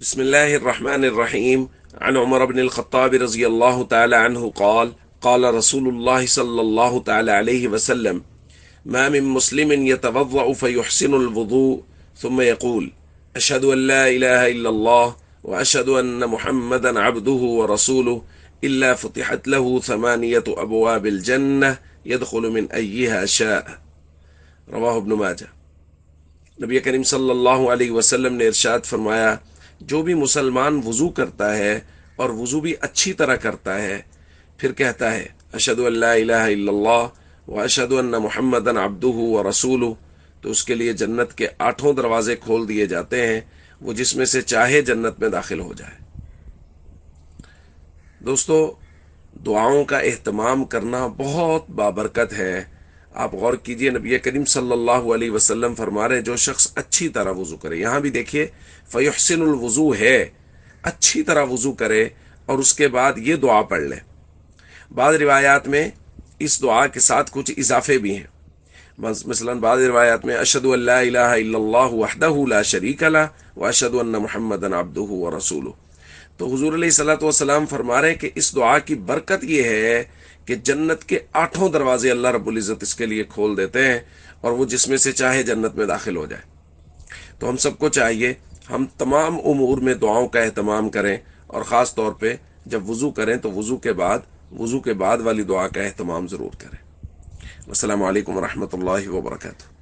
بسم الله الرحمن الرحيم. عن عمر بن الخطاب رضي الله تعالى عنه قال قال رسول الله صلى الله تعالى عليه وسلم: ما من مسلم يتوضأ فيحسن الوضوء ثم يقول: أشهد أن لا إله إلا الله وأشهد أن محمدا عبده ورسوله إلا فتحت له 8 أبواب الجنة يدخل من أيها شاء. رواہ ابن ماجہ۔ نبی کریم صلی اللہ علیہ وسلم نے ارشاد فرمایا، جو بھی مسلمان وضو کرتا ہے اور وضو بھی اچھی طرح کرتا ہے، پھر کہتا ہے اشہد ان لا الہ الا اللہ واشہد ان محمدا عبدہ ورسولہ، تو اس کے لیے جنت کے 8 دروازے کھول دیے جاتے ہیں، وہ جس میں سے چاہے جنت میں داخل ہو جائے۔ دوستو، دعاؤں کا اہتمام کرنا بہت بابرکت ہے۔ آپ غور کیجئے، نبی کریم صلی اللہ علیہ وسلم فرما رہے ہیں جو شخص اچھی طرح وضو کرے، یہاں بھی دیکھیے فیحسن الوضو ہے، اچھی طرح وضو کرے اور اس کے بعد یہ دعا پڑھ لے۔ بعض روایات میں اس دعا کے ساتھ کچھ اضافے بھی ہیں، مثلا بعض روایات میں اشہد ان لا الہ الا اللہ وحدہ لا شریک لہ واشہد ان محمدا عبدہ ورسولہ۔ تو حضور علیہ الصلوۃ والسلام فرما رہے ہیں کہ اس دعا کی برکت یہ ہے کہ جنت کے 8 دروازے اللہ رب العزت اس کے لیے کھول دیتے ہیں اور وہ جس میں سے چاہے جنت میں داخل ہو جائے۔ تو ہم سب کو چاہیے ہم تمام امور میں دعاؤں کا اہتمام کریں، اور خاص طور پہ جب وضو کریں تو وضو کے بعد والی دعا کا اہتمام ضرور کریں۔ السلام علیکم ورحمۃ اللہ وبرکاتہ۔